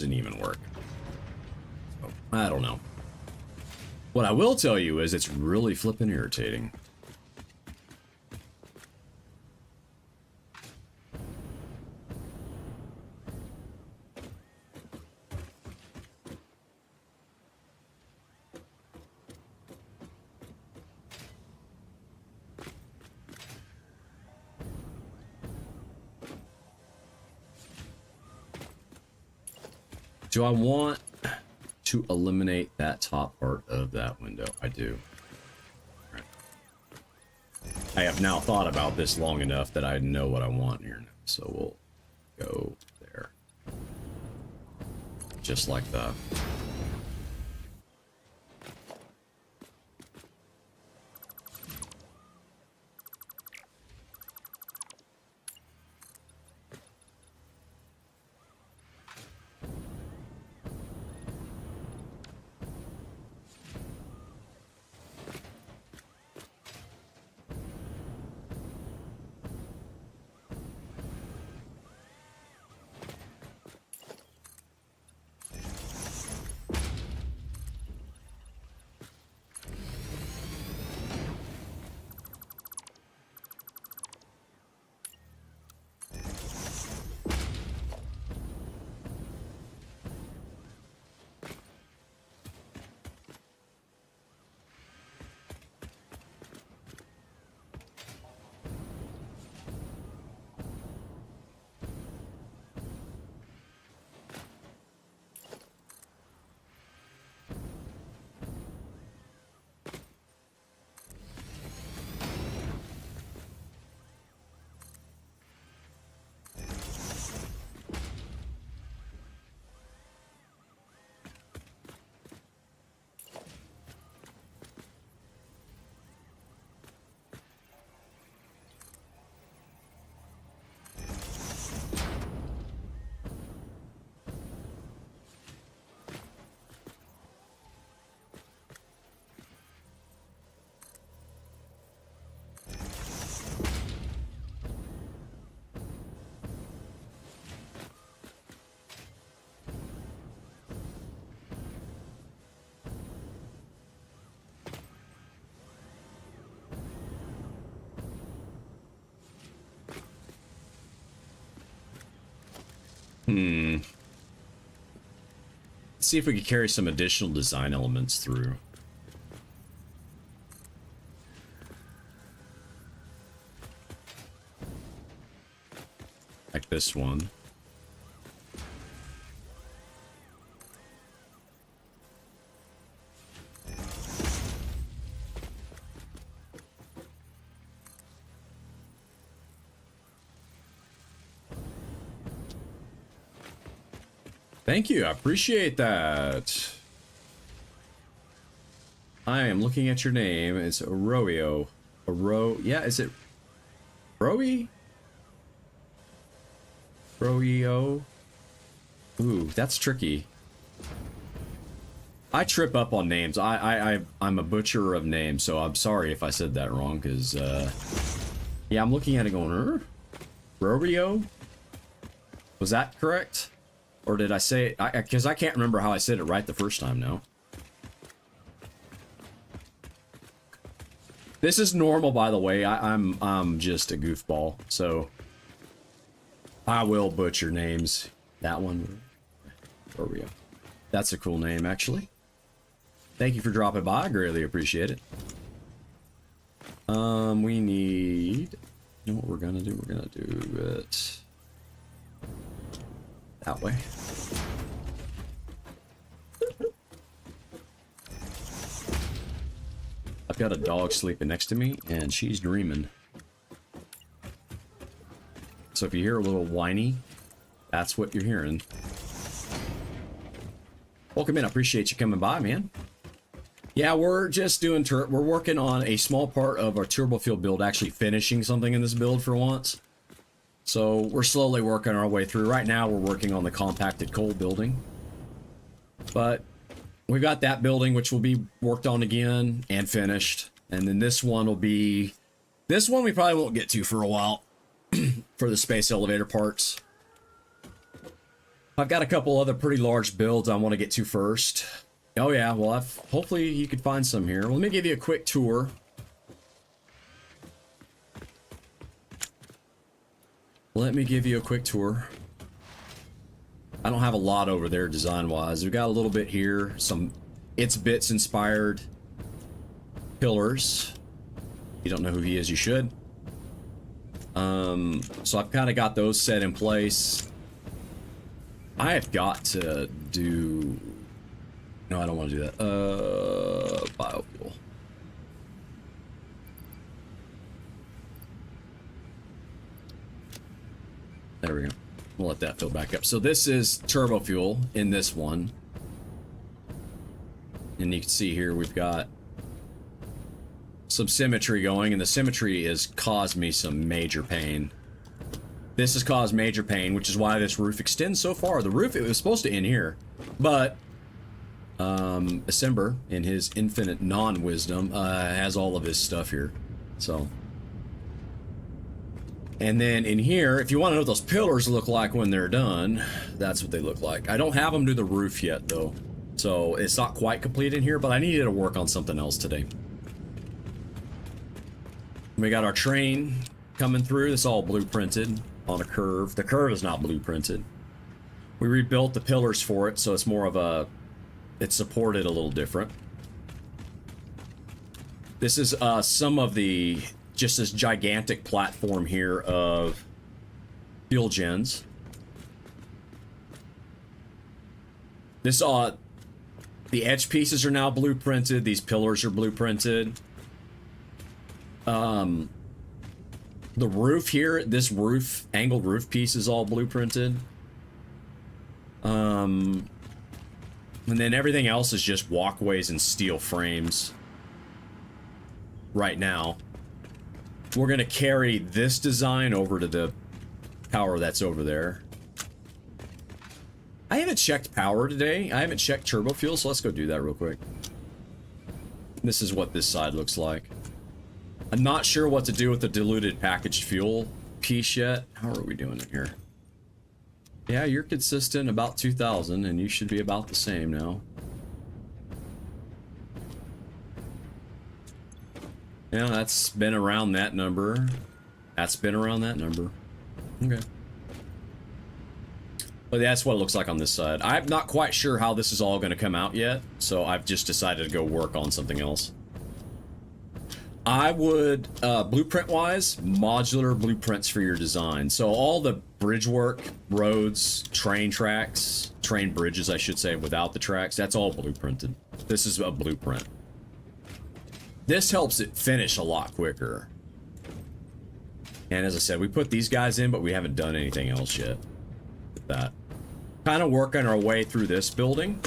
doesn't even work. So, I don't know. What I will tell you is it's really flippin' irritating. Do I want to eliminate that top part of that window? I do. Right. I have now thought about this long enough that I know what I want here now. So we'll go there. Just like that. Let's see if we can carry some additional design elements through. Like this one. Thank you, I appreciate that. I am looking at your name. It's Arroyo. Yeah, is it Rowie? Royo? Ooh, that's tricky. I trip up on names. I'm a butcher of names, so I'm sorry if I said that wrong, because, yeah, I'm looking at it going, Rorio? Was that correct? Or did I say it? Because I can't remember how I said it right the first time now. This is normal, by the way. I'm just a goofball, so I will butcher names. That one, Rorio. That's a cool name, actually. Thank you for dropping by. I greatly appreciate it. We need... You know what we're gonna do? We're gonna do it that way. I've got a dog sleeping next to me, and she's dreaming. So if you hear a little whiny, that's what you're hearing. Welcome in. I appreciate you coming by, man. Yeah, we're just doing... we're working on a small part of our turbo field build, actually finishing something in this build for once. So we're slowly working our way through. Right now, we're working on the compacted coal building. But we've got that building, which will be worked on again and finished. And then this one will be... This one we probably won't get to for a while. For the space elevator parts. I've got a couple other pretty large builds I want to get to first. Oh yeah, well, hopefully you could find some here. Let me give you a quick tour. Let me give you a quick tour. I don't have a lot over there design-wise. We've got a little bit here, some It's Bits inspired pillars. You don't know who he is, you should. So I've kind of got those set in place. I have got to do... No, I don't want to do that. Biofuel. There we go. We'll let that fill back up. So this is turbo fuel in this one. And you can see here we've got some symmetry going, and the symmetry has caused me some major pain. This has caused major pain, which is why this roof extends so far. The roof, it was supposed to end here, but December, in his infinite non-wisdom, has all of his stuff here. So, and then in here, if you want to know what those pillars look like when they're done, that's what they look like. I don't have them do the roof yet, though, so it's not quite complete in here, but I needed to work on something else today. We got our train coming through. This all blueprinted on a curve. The curve is not blueprinted. We rebuilt the pillars for it, so it's more of a... It's supported a little different. This is some of the... Just this gigantic platform here of fuel gens. This the edge pieces are now blueprinted. These pillars are blueprinted. The roof here, this roof, angled roof piece is all blueprinted. And then everything else is just walkways and steel frames. Right now. We're gonna carry this design over to the power that's over there. I haven't checked power today. I haven't checked turbo fuel, so let's go do that real quick. This is what this side looks like. I'm not sure what to do with the diluted packaged fuel piece yet. How are we doing it here? Yeah, you're consistent, about 2,000, and you should be about the same now. Yeah, that's been around that number. That's been around that number. Okay. But that's what it looks like on this side. I'm not quite sure how this is all going to come out yet, so I've just decided to go work on something else. I would, blueprint-wise, modular blueprints for your design. So all the bridge work, roads, train tracks, train bridges, I should say, without the tracks, that's all blueprinted. This is a blueprint. This helps it finish a lot quicker. And as I said, we put these guys in, but we haven't done anything else yet with that. Kind of working our way through this building.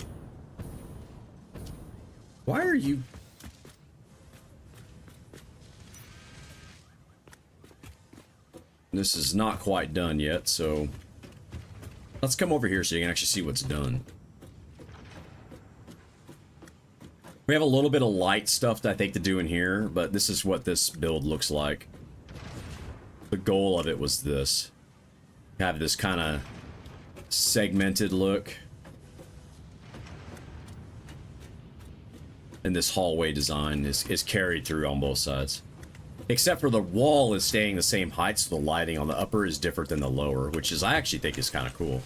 Why are you... This is not quite done yet, so let's come over here so you can actually see what's done. We have a little bit of light stuff that I think to do in here, but this is what this build looks like. The goal of it was this. Have this kind of segmented look. And this hallway design is carried through on both sides. Except for the wall is staying the same height, so the lighting on the upper is different than the lower, which is, I actually think, is kind of cool.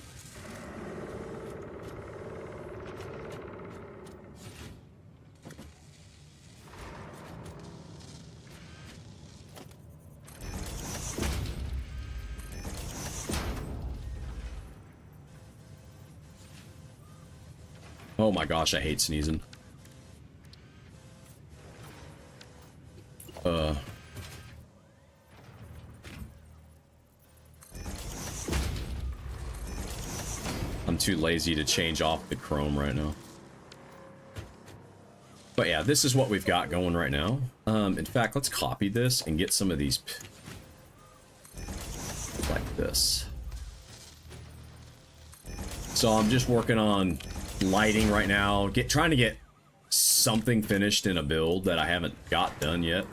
Oh my gosh, I hate sneezing. I'm too lazy to change off the chrome right now. But yeah, this is what we've got going right now. In fact, let's copy this and get some of these like this. So I'm just working on lighting right now, trying to get something finished in a build that I haven't got done yet.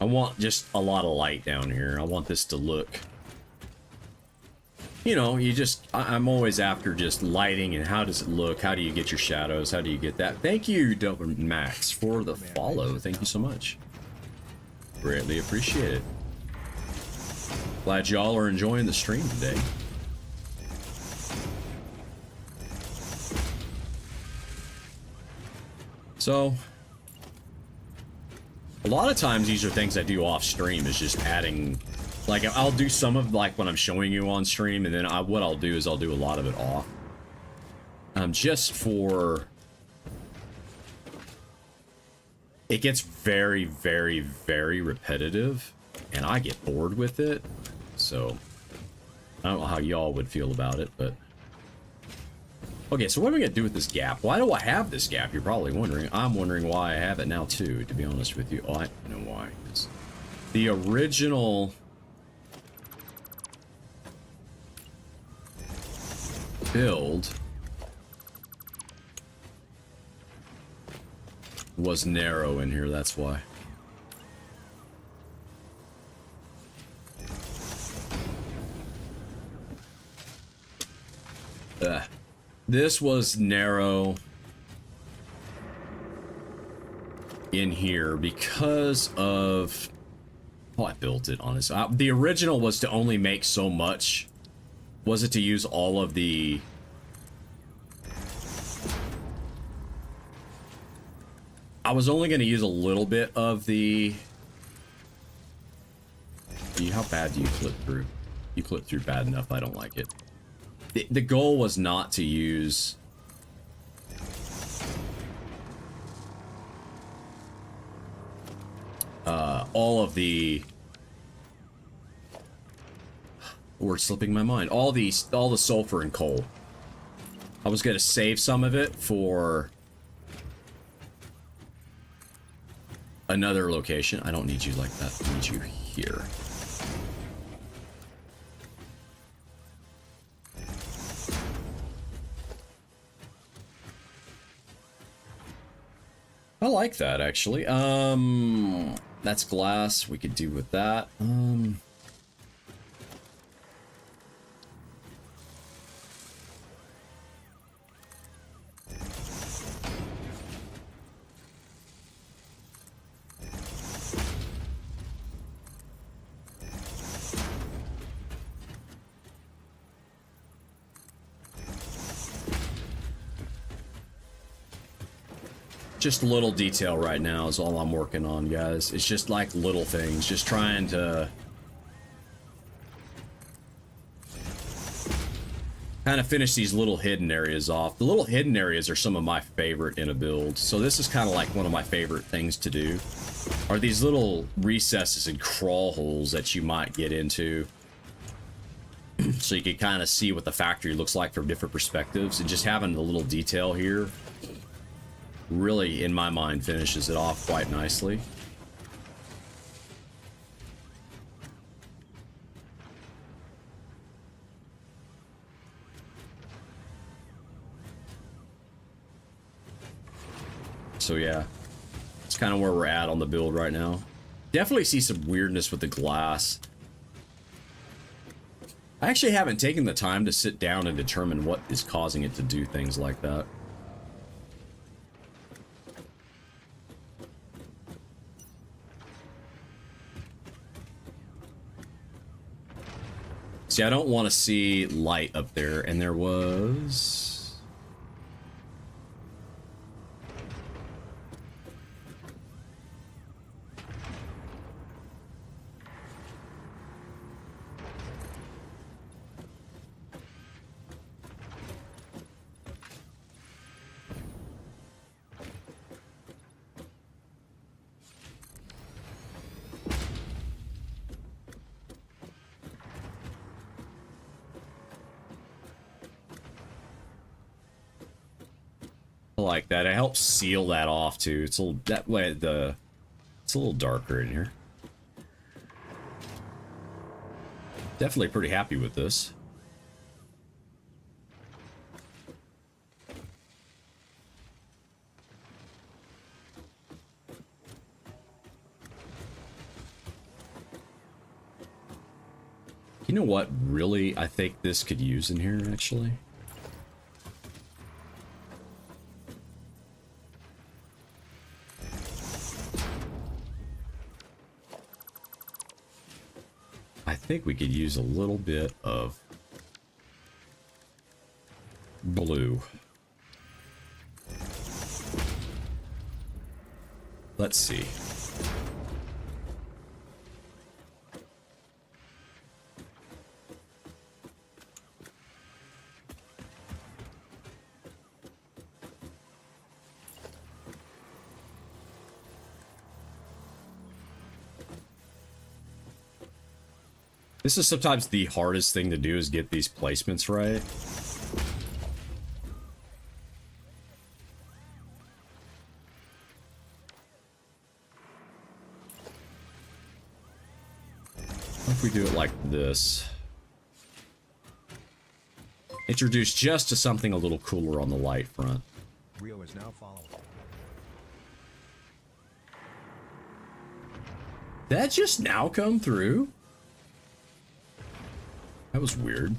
I want just a lot of light down here. I want this to look, you know, I'm always after just lighting and how does it look? How do you get your shadows? How do you get that? Thank you, Double Max, for the follow. Thank you so much. Greatly appreciate it. Glad y'all are enjoying the stream today. So, a lot of times these are things I do off stream, is just adding, like I'll do some of like when I'm showing you on stream, and then what I'll do is I'll do a lot of it off. Just for, it gets very, very, very repetitive, and I get bored with it. So, I don't know how y'all would feel about it, but... Okay, so what am I going to do with this gap? Why do I have this gap? You're probably wondering. I'm wondering why I have it now, too, to be honest with you. Oh, I know why. It's the original... build... was narrow in here, that's why. This was narrow in here because of... Oh, I built it, honestly. The original was to only make so much. Was it to use all of the... I was only going to use a little bit of the... How bad do you clip through? You clip through bad enough, I don't like it. The goal was not to use... all of the... Word's slipping my mind. All the sulfur and coal. I was going to save some of it for... another location. I don't need you like that. I need you here. I like that, actually. That's glass. We could do with that. Just little detail right now is all I'm working on, guys. It's just like little things, just trying to kind of finish these little hidden areas off. The little hidden areas are some of my favorite in a build, so this is kind of like one of my favorite things to do, are these little recesses and crawl holes that you might get into, so you can kind of see what the factory looks like from different perspectives, and just having the little detail here really, in my mind, finishes it off quite nicely. So yeah, it's kind of where we're at on the build right now. Definitely see some weirdness with the glass. I actually haven't taken the time to sit down and determine what is causing it to do things like that. See, I don't want to see light up there, and there was... like that. It helps seal that off too. It's a little, that way it's a little darker in here. Definitely pretty happy with this. know what really I think this could use in here, actually? I think we could use a little bit of blue. Let's see. This is sometimes the hardest thing to do, is get these placements right. What if we do it like this? Introduce just to something a little cooler on the light front. Rio is now following. That just now come through? That was weird.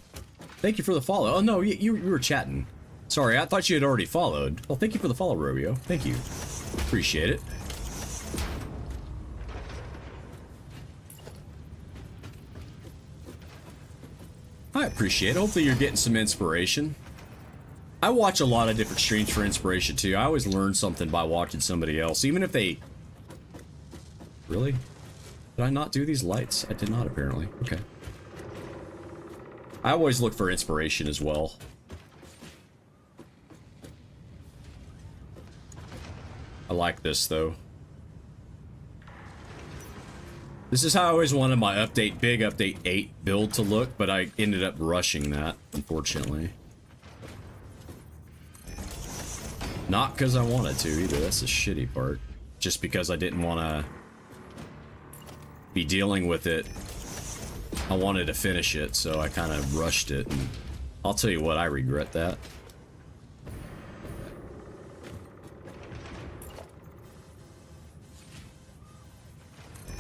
Thank you for the follow. Oh no, you were chatting. Sorry, I thought you had already followed. Well, thank you for the follow, Romeo. Thank you. Appreciate it. I appreciate it. Hopefully you're getting some inspiration. I watch a lot of different streams for inspiration too. I always learn something by watching somebody else, even if they... Really? Did I not do these lights? I did not, apparently. Okay. I always look for inspiration as well. I like this, though. This is how I always wanted my big update 8 build to look, but I ended up rushing that, unfortunately. Not because I wanted to, either. That's the shitty part. Just because I didn't want to be dealing with it. I wanted to finish it, so I kind of rushed it, and I'll tell you what, I regret that.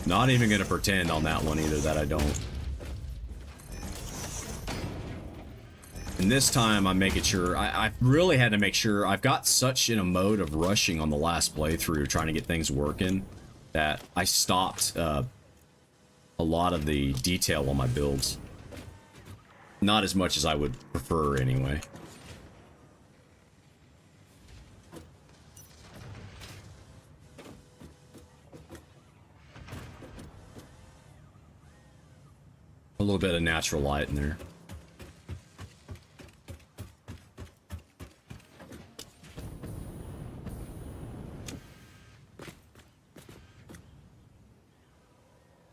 Not even gonna pretend on that one either that I don't. And this time I'm making sure, I really had to make sure, I've got such in a mode of rushing on the last playthrough, trying to get things working, that I stopped a lot of the detail on my builds. Not as much as I would prefer anyway. A little bit of natural light in there.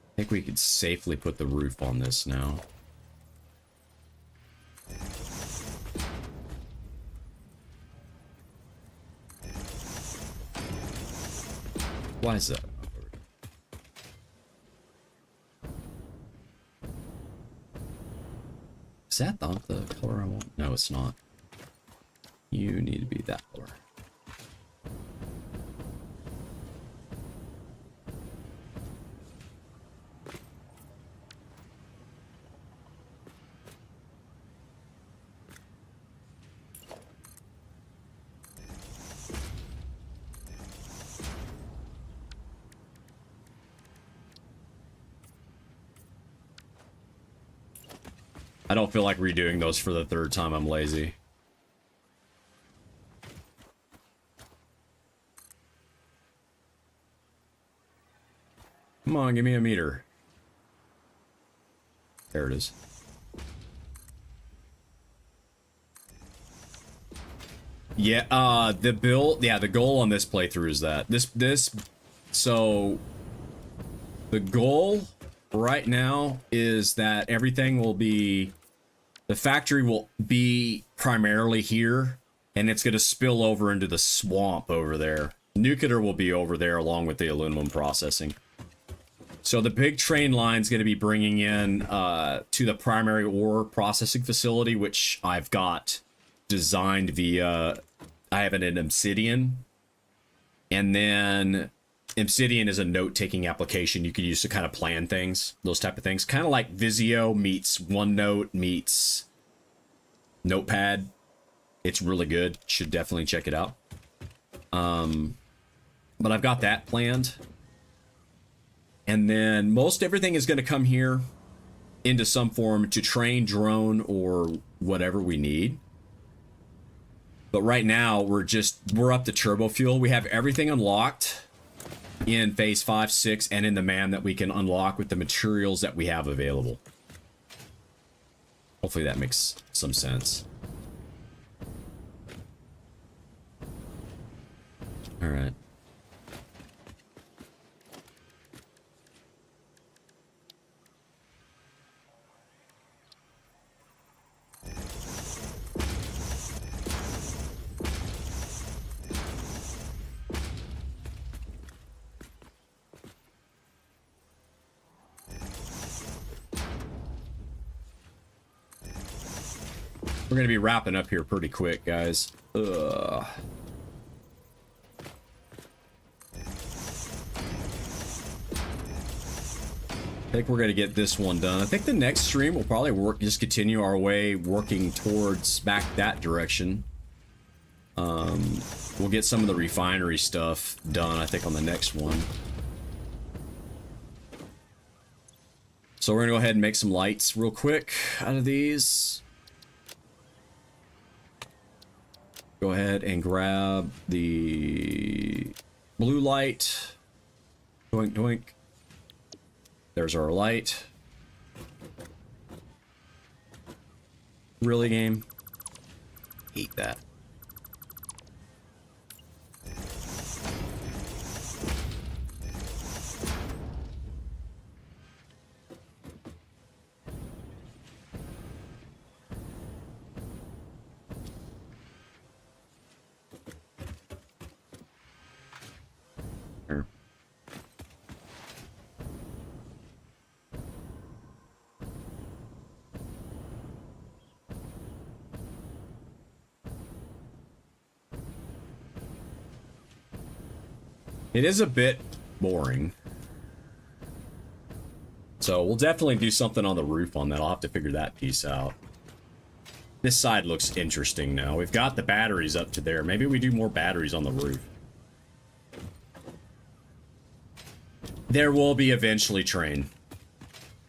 I think we could safely put the roof on this now. Why is that? Is that not the color I want? No, it's not. You need to be that color. I don't feel like redoing those for the third time. I'm lazy. Come on, give me a meter. There it is. Yeah, the build, yeah, the goal on this playthrough is that so the goal right now is that everything will be, the factory will be primarily here, and it's going to spill over into the swamp over there. Nuclear will be over there along with the aluminum processing. So the big train line is going to be bringing in to the primary ore processing facility, which I've got designed via, I have it in Obsidian. And then Obsidian is a note-taking application you could use to kind of plan things, those type of things. Kind of like Visio meets OneNote meets Notepad. It's really good. Should definitely check it out. But I've got that planned. And then most everything is going to come here into some form to train, drone, or whatever we need. But right now, we're up to turbo fuel. We have everything unlocked in phase 5, 6, and in the man that we can unlock with the materials that we have available. Hopefully that makes some sense. All right. We're going to be wrapping up here pretty quick, guys. Ugh. I think we're going to get this one done. I think the next stream will probably just continue our way working towards back that direction. We'll get some of the refinery stuff done, I think, on the next one. So we're going to go ahead and make some lights real quick out of these. Go ahead and grab the blue light. Doink, doink. There's our light. Really, game? Hate that. It is a bit boring. So we'll definitely do something on the roof on that. I'll have to figure that piece out. This side looks interesting now. We've got the batteries up to there. Maybe we do more batteries on the roof. There will be eventually, train.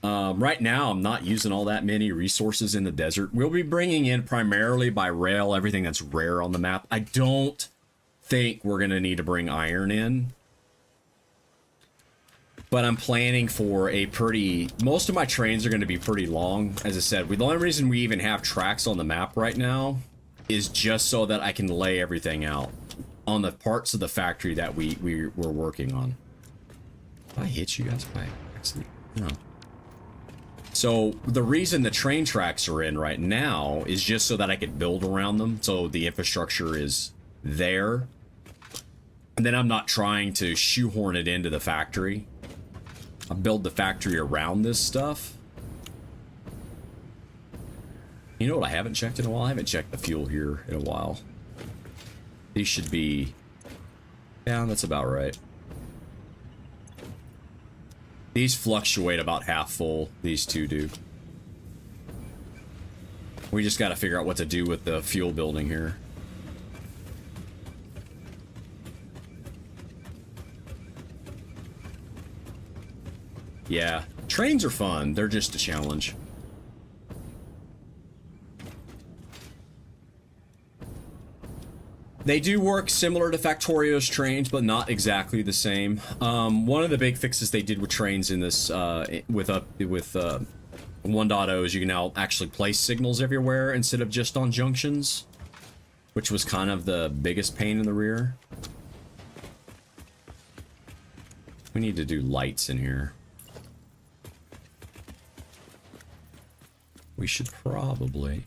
Right now, I'm not using all that many resources in the desert. We'll be bringing in primarily by rail everything that's rare on the map. I don't think we're going to need to bring iron in. But I'm planning for a pretty... Most of my trains are going to be pretty long. As I said, the only reason we even have tracks on the map right now is just so that I can lay everything out on the parts of the factory that we're working on. Did I hit you guys by accident? No. So the reason the train tracks are in right now is just so that I could build around them. So the infrastructure is there. And then I'm not trying to shoehorn it into the factory. I'll build the factory around this stuff. You know what I haven't checked in a while? I haven't checked the fuel here in a while. These should be... Yeah, that's about right. These fluctuate about half full. These two do. We just got to figure out what to do with the fuel building here. Yeah, trains are fun. They're just a challenge. They do work similar to Factorio's trains, but not exactly the same. One of the big fixes they did with trains in this, with 1.0 is you can now actually place signals everywhere instead of just on junctions, which was kind of the biggest pain in the rear. We need to do lights in here. We should probably...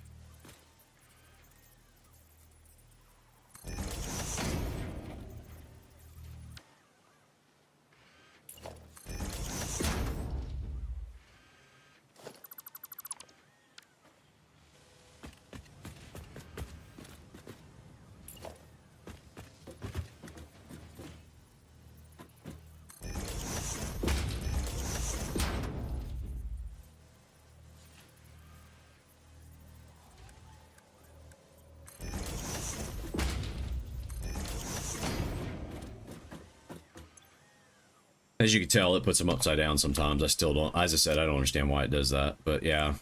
As you can tell, it puts them upside down sometimes. I still don't, as I said, I don't understand why it does that, but yeah.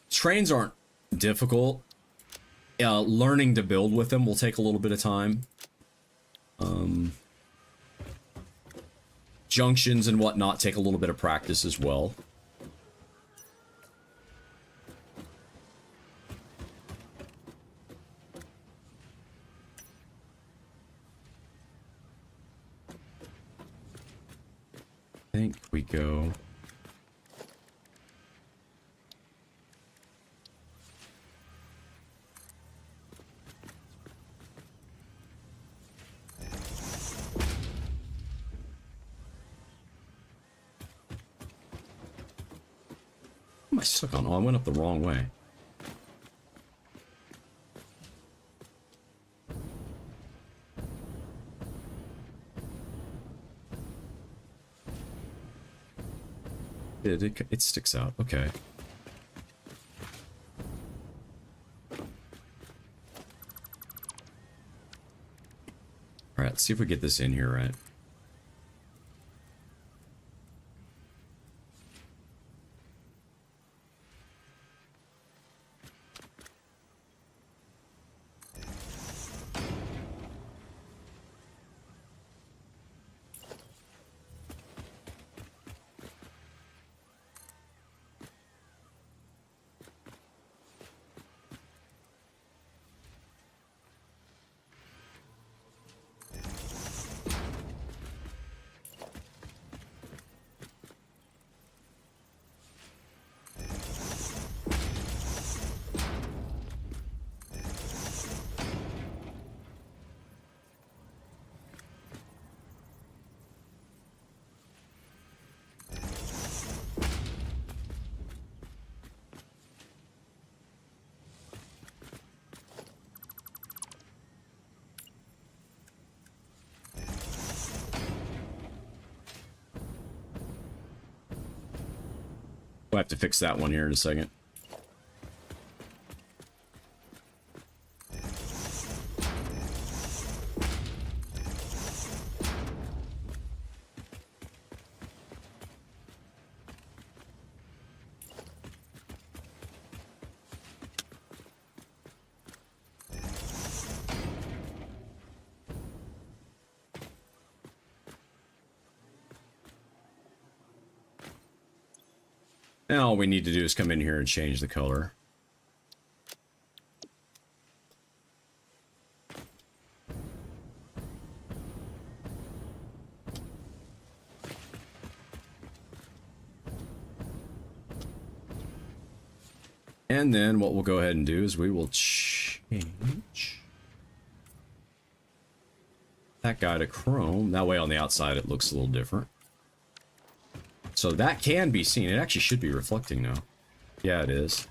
Trains aren't difficult. Learning to build with them will take a little bit of time. Junctions and whatnot take a little bit of practice as well. I think we go. What am I stuck on? Oh, I went up the wrong way. It sticks out. Okay. All right, let's see if we get this in here right. We'll have to fix that one here in a second. Now all we need to do is come in here and change the color. And then what we'll go ahead and do is we will change that guy to chrome. That way on the outside it looks a little different. So that can be seen. It actually should be reflecting now. Yeah, it is.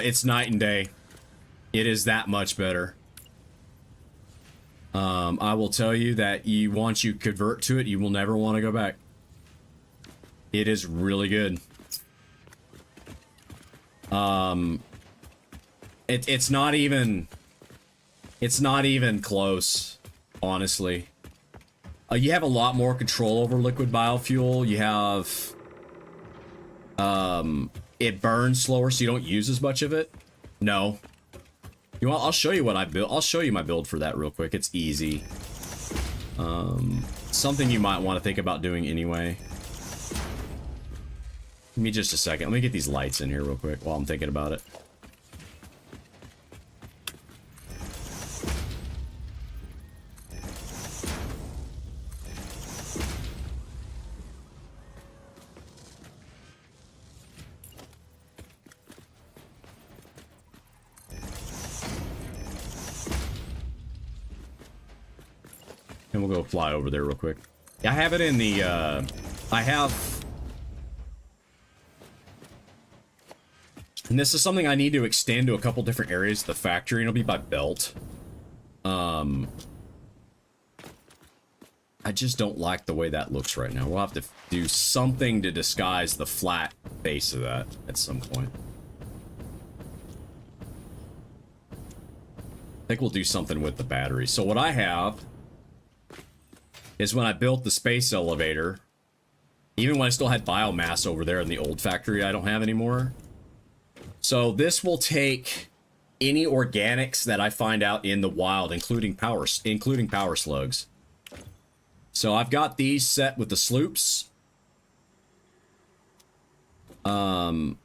It's night and day. It is that much better. I will tell you that once you convert to it, you will never want to go back. It is really good. It's not even close, honestly. You have a lot more control over liquid biofuel. You have it burns slower, so you don't use as much of it. No. You want? I'll show you what I built. I'll show you my build for that real quick. It's easy. Something you might want to think about doing anyway. Give me just a second. Let me get these lights in here real quick while I'm thinking about it. And we'll go fly over there real quick. I have it in the, I have... And this is something I need to extend to a couple different areas of the factory, and it'll be by belt. I just don't like the way that looks right now. We'll have to do something to disguise the flat base of that at some point. I think we'll do something with the battery. So what I have is when I built the space elevator, even when I still had biomass over there in the old factory I don't have anymore. So this will take any organics that I find out in the wild, including power slugs. So I've got these set with the sloops. Blue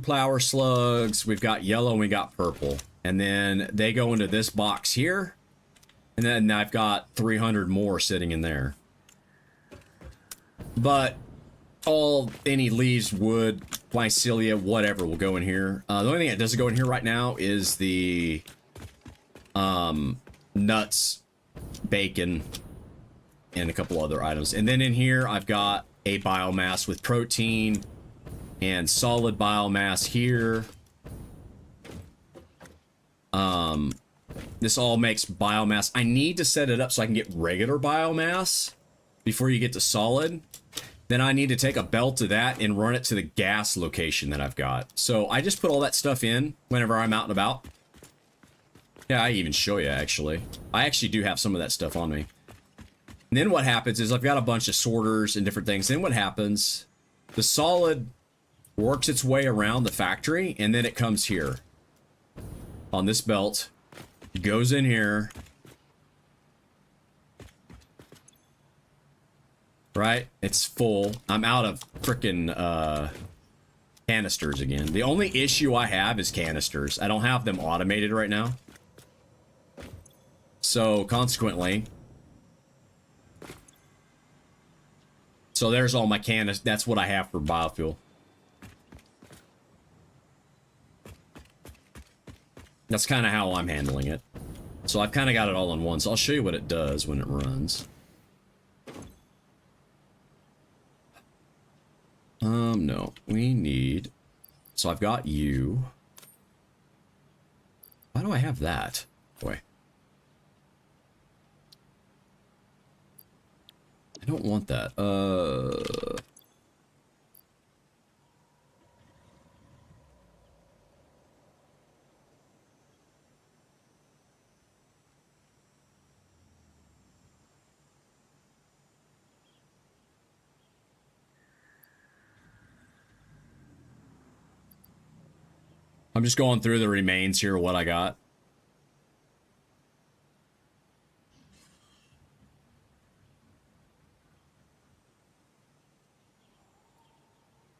power slugs, we've got yellow and we got purple. And then they go into this box here. And then I've got 300 more sitting in there. But any leaves, wood, mycelia, whatever will go in here. The only thing that doesn't go in here right now is the nuts, bacon, and a couple other items. And then in here I've got a biomass with protein and solid biomass here. This all makes biomass. I need to set it up so I can get regular biomass before you get to solid. Then I need to take a belt of that and run it to the gas location that I've got. So I just put all that stuff in whenever I'm out and about. Yeah, I even show you, actually. I actually do have some of that stuff on me. And then what happens is I've got a bunch of sorters and different things. Then what happens, the solid works its way around the factory, and then it comes here on this belt, goes in here, right? It's full. I'm out of frickin' canisters again. The only issue I have is canisters. I don't have them automated right now. So, consequently... So there's all my canisters. That's what I have for biofuel. That's kind of how I'm handling it. So I've kind of got it all in one. So I'll show you what it does when it runs. No. We need... So I've got you. Why do I have that? Boy. I don't want that. I'm just going through the remains here, what I got.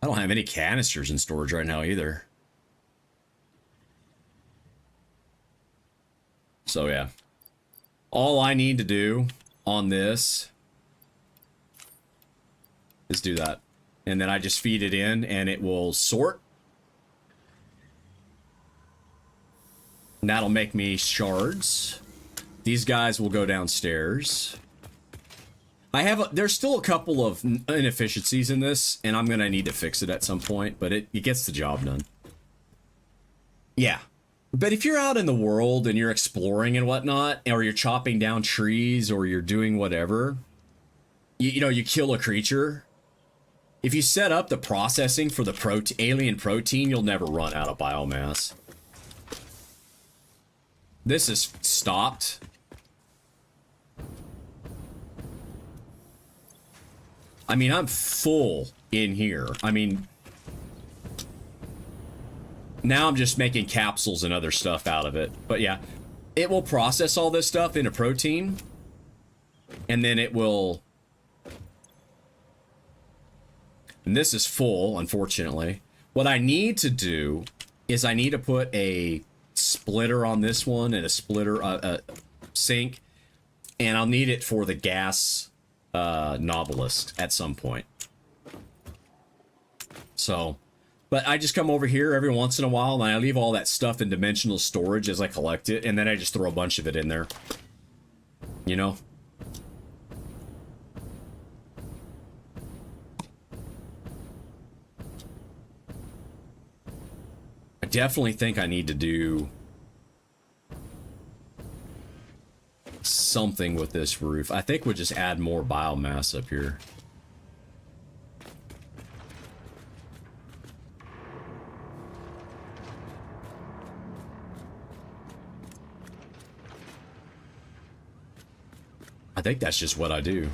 I don't have any canisters in storage right now either. So yeah. All I need to do on this is do that. And then I just feed it in and it will sort. And that'll make me shards. These guys will go downstairs. There's still a couple of inefficiencies in this, and I'm gonna need to fix it at some point, but it gets the job done. Yeah. But if you're out in the world and you're exploring and whatnot, or you're chopping down trees, or you're doing whatever, you know, you kill a creature. If you set up the processing for the alien protein, you'll never run out of biomass. This is stopped. I mean, I'm full in here. I mean, now I'm just making capsules and other stuff out of it. But yeah, it will process all this stuff into protein. And then it will... And this is full, unfortunately. What I need to do is I need to put a splitter on this one and a splitter, sink. And I'll need it for the gas... novelist at some point. So, but I just come over here every once in a while and I leave all that stuff in dimensional storage as I collect it, and then I just throw a bunch of it in there. You know? I definitely think I need to do something with this roof. I think we'll just add more biomass up here. I think that's just what I do.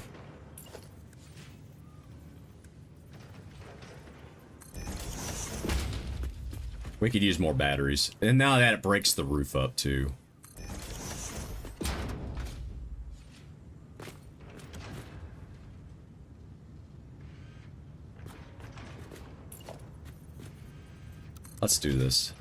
We could use more batteries. And now that it breaks the roof up too. Let's do this.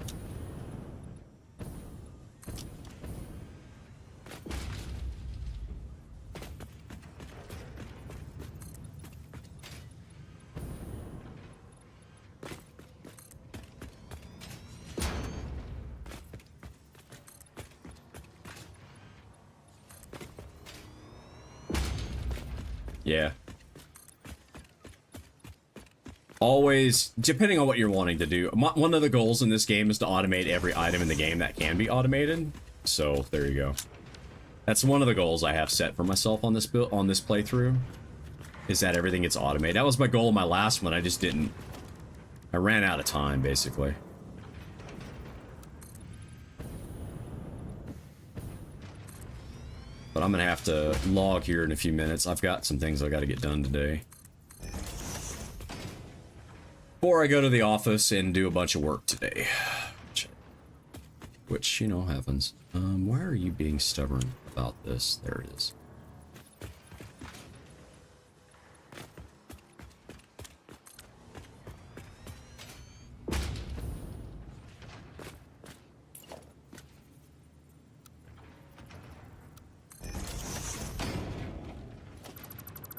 Yeah. Always, depending on what you're wanting to do. One of the goals in this game is to automate every item in the game that can be automated. So, there you go. That's one of the goals I have set for myself on this build, on this playthrough. Is that everything gets automated. That was my goal in my last one, I just didn't. I ran out of time, basically. But I'm gonna have to log here in a few minutes. I've got some things I gotta get done today. Before I go to the office and do a bunch of work today. Which, you know, happens. Why are you being stubborn about this? There it is.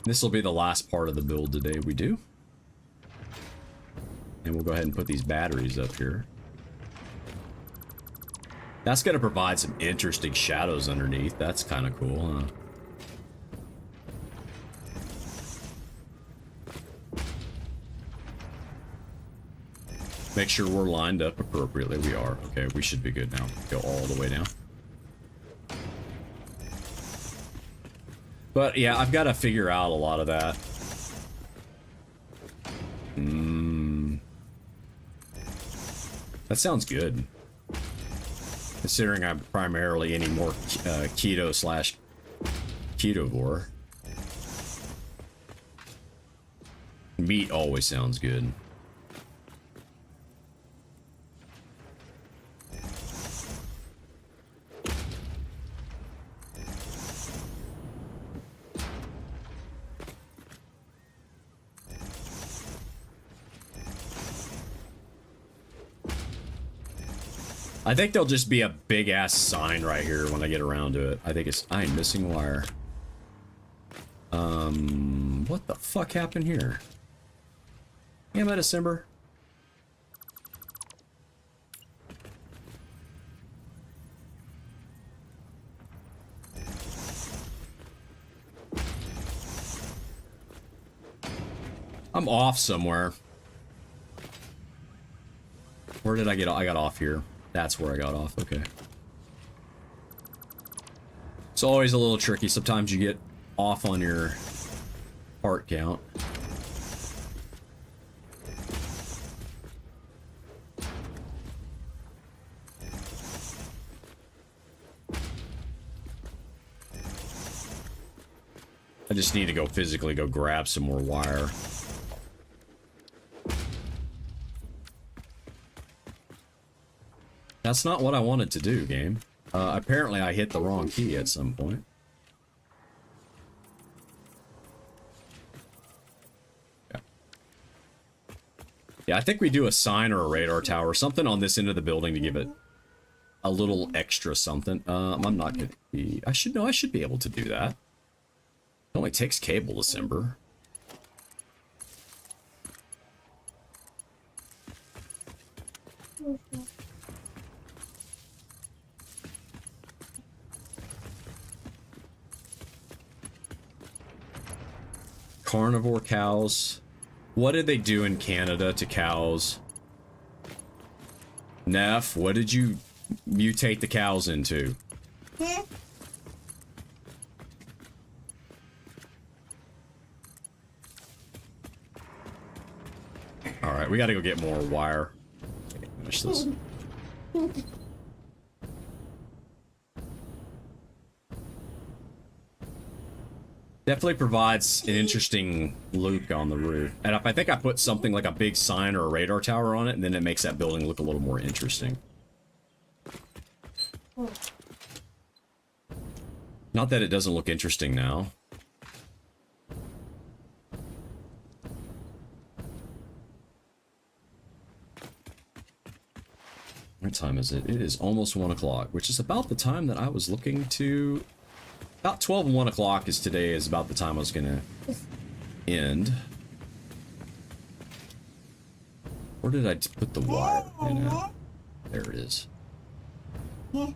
This will be the last part of the build today we do. And we'll go ahead and put these batteries up here. That's going to provide some interesting shadows underneath. That's kind of cool, huh? Make sure we're lined up appropriately. We are. Okay, we should be good now. Go all the way down. But yeah, I've got to figure out a lot of that. That sounds good. Considering I'm primarily any more keto/ketovore. Meat always sounds good. I think there'll just be a big ass sign right here when I get around to it. I think it's I'm missing wire. What the fuck happened here? Am I December? I'm off somewhere. Where did I get off? I got off here. That's where I got off, okay. It's always a little tricky. Sometimes you get off on your part count. I just need to go physically go grab some more wire. That's not what I wanted to do, game. Apparently I hit the wrong key at some point. Yeah. Yeah, I think we do a sign or a radar tower, something on this end of the building to give it a little extra something. I'm not gonna be... I should be able to do that. It only takes cable, December. carnivore cows. What did they do in Canada to cows? Neff, what did you mutate the cows into? Alright, we gotta go get more wire. Okay, finish this. Definitely provides an interesting look on the roof. And if I think I put something like a big sign or a radar tower on it, and then it makes that building look a little more interesting. Not that it doesn't look interesting now. What time is it? It is almost 1 o'clock, which is about the time that I was looking to... About 12 and 1 o'clock is today, is about the time I was gonna end. Where did I put the wire in at? There it is. I'm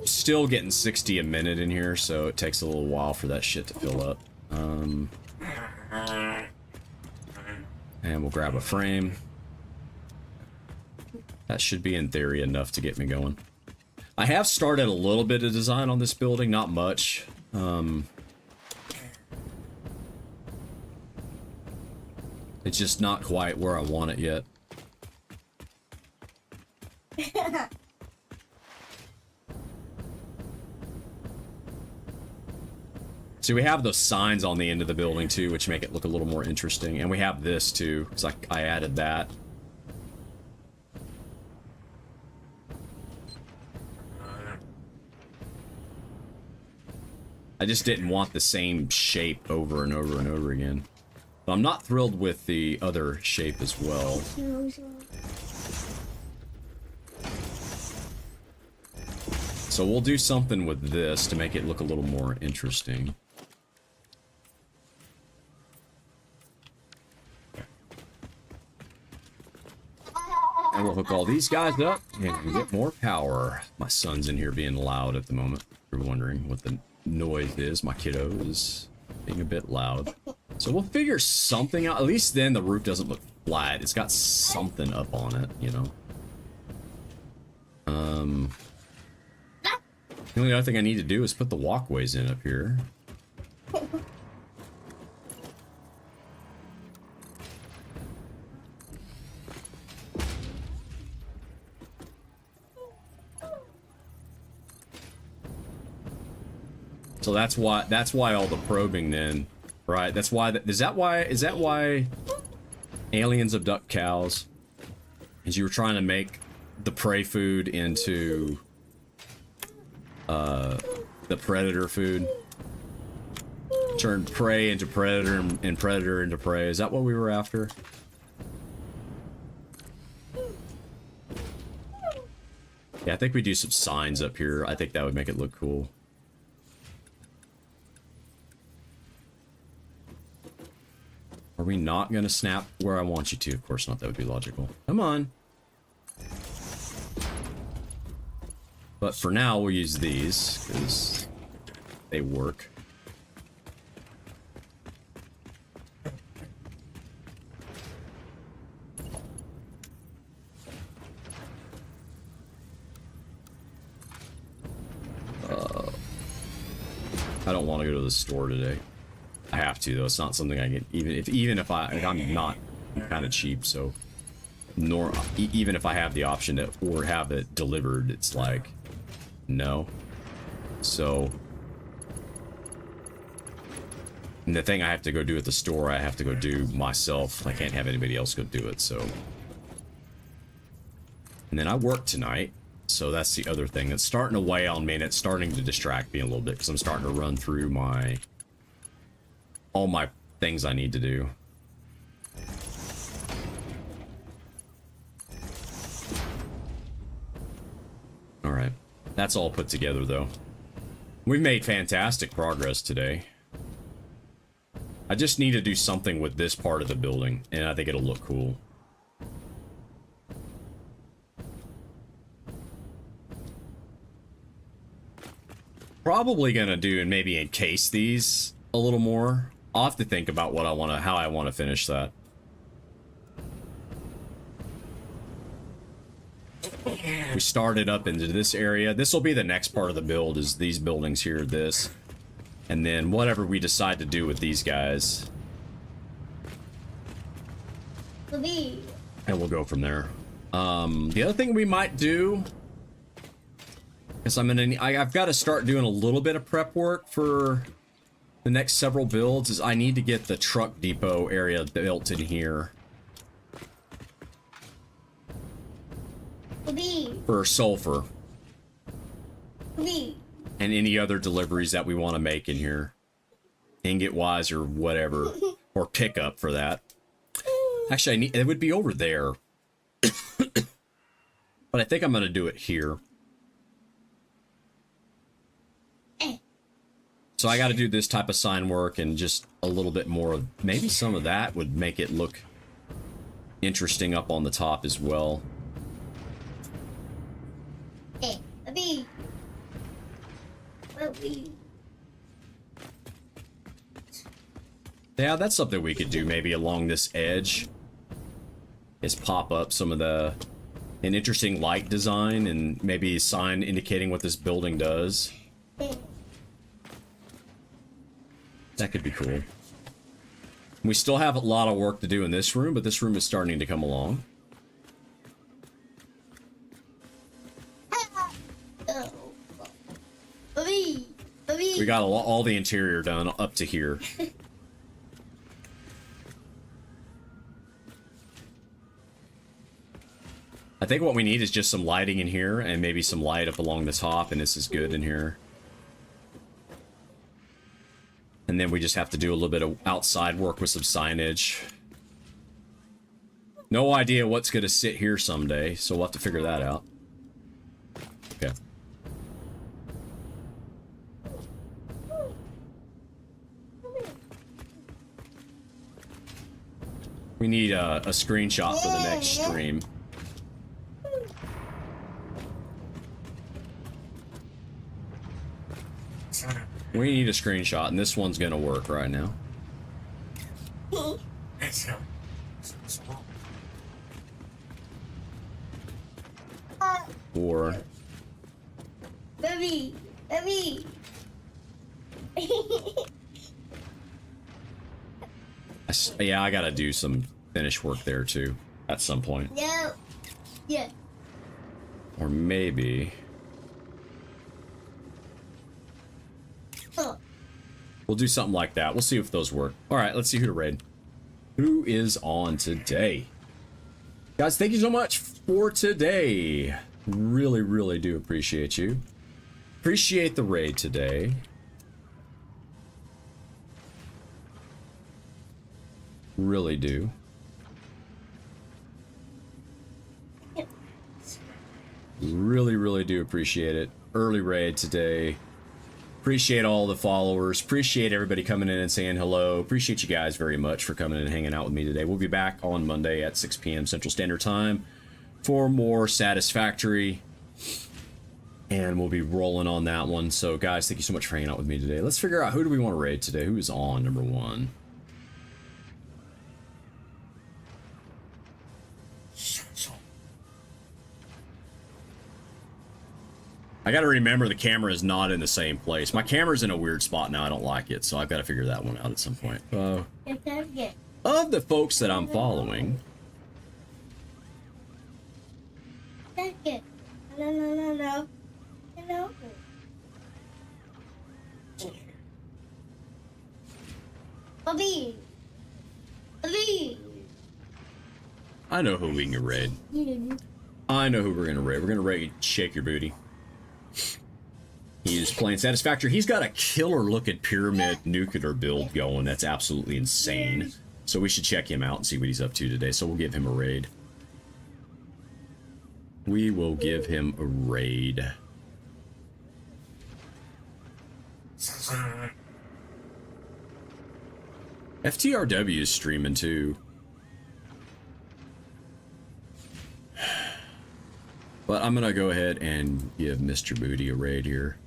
still getting 60 a minute in here, so it takes a little while for that shit to fill up. And we'll grab a frame. That should be, in theory, enough to get me going. I have started a little bit of design on this building, not much. It's just not quite where I want it yet. See, we have those signs on the end of the building too, which make it look a little more interesting. And we have this too, because I added that. I just didn't want the same shape over and over and over again. But I'm not thrilled with the other shape as well. So we'll do something with this to make it look a little more interesting. And we'll hook all these guys up and get more power. My son's in here being loud at the moment. If you're wondering what the noise is. My kiddo is being a bit loud. So we'll figure something out. At least then the roof doesn't look flat. It's got something up on it, you know. The only other thing I need to do is put the walkways in up here. So that's why all the probing then, right? That's why is that why aliens abduct cows? Is you were trying to make the prey food into the predator food? Turn prey into predator and predator into prey. Is that what we were after? Yeah, I think we do some signs up here. I think that would make it look cool. Are we not gonna snap where I want you to? Of course not, that would be logical. Come on. But for now, we'll use these, because they work. I don't want to go to the store today. I have to though. It's not something I get even if I'm not kind of cheap, so even if I have the option to or have it delivered, it's like no. So and the thing I have to go do at the store, I have to go do myself. I can't have anybody else go do it. So and then I work tonight, so that's the other thing that's starting to weigh on me, and it's starting to distract me a little bit because I'm starting to run through all my things I need to do. All right, that's all put together though. We've made fantastic progress today. I just need to do something with this part of the building, and I think it'll look cool. probably gonna do and maybe encase these a little more. I'll have to think about what I want to, how I want to finish that. We started up into this area. This will be the next part of the build, is these buildings here, this. And then whatever we decide to do with these guys. And we'll go from there. The other thing we might do is I've got to start doing a little bit of prep work for the next several builds, is I need to get the truck depot area built in here. For sulfur. And any other deliveries that we want to make in here. Ingot wise or whatever. Or pickup for that. Actually, it would be over there. But I think I'm going to do it here. So I got to do this type of sign work and just a little bit more of, maybe some of that would make it look interesting up on the top as well. Yeah, that's something we could do maybe along this edge. Is pop up some of an interesting light design and maybe a sign indicating what this building does. That could be cool. We still have a lot of work to do in this room, but this room is starting to come along. We got all the interior done up to here. I think what we need is just some lighting in here and maybe some light up along the top, and this is good in here. And then we just have to do a little bit of outside work with some signage. No idea what's going to sit here someday, so we'll have to figure that out. Okay. We need a screenshot for the next stream. We need a screenshot, and this one's gonna work right now. Or yeah, I gotta do some finish work there too at some point. No. Yeah. Or maybe we'll do something like that. We'll see if those work. All right, let's see who to raid. Who is on today? Guys, thank you so much for today. Really, really do appreciate you. Appreciate the raid today. Really do. Really, really do appreciate it. Early raid today. Appreciate all the followers. Appreciate everybody coming in and saying hello. Appreciate you guys very much for coming in and hanging out with me today. We'll be back on Monday at 6 p.m. Central Standard Time for more Satisfactory. And we'll be rolling on that one. So, guys, thank you so much for hanging out with me today. Let's figure out who do we want to raid today. Who is on number one? I gotta remember the camera is not in the same place. My camera's in a weird spot now. I don't like it, so I've got to figure that one out at some point. Of the folks that I'm following, No. Bobby. I know who we can raid. I know who we're gonna raid. We're gonna raid Shake Your Booty. He is playing Satisfactory. He's got a killer looking pyramid nuclear build going. That's absolutely insane. So we should check him out and see what he's up to today. So we'll give him a raid. We will give him a raid. FTRW is streaming too. But I'm gonna go ahead and give Mr. Booty a raid here.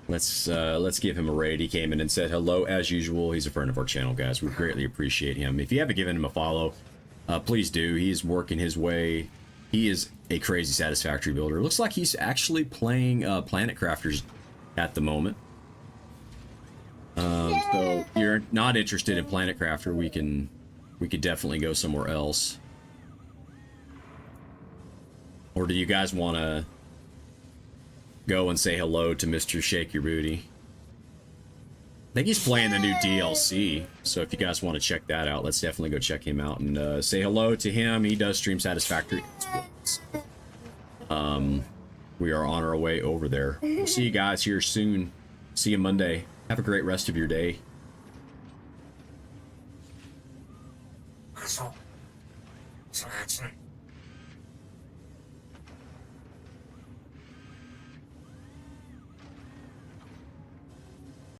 Let's give him a raid. He came in and said hello as usual. He's a friend of our channel, guys. We greatly appreciate him. If you haven't given him a follow, please do. He's working his way. He is a crazy Satisfactory builder. Looks like he's actually playing Planet Crafters at the moment. So if you're not interested in Planet Crafter, we could definitely go somewhere else. Or do you guys want to go and say hello to Mr. Shake Your Booty? I think he's playing the new DLC, so if you guys want to check that out, let's definitely go check him out and say hello to him. He does stream Satisfactory. We are on our way over there. We'll see you guys here soon. See you Monday. Have a great rest of your day. So that's it.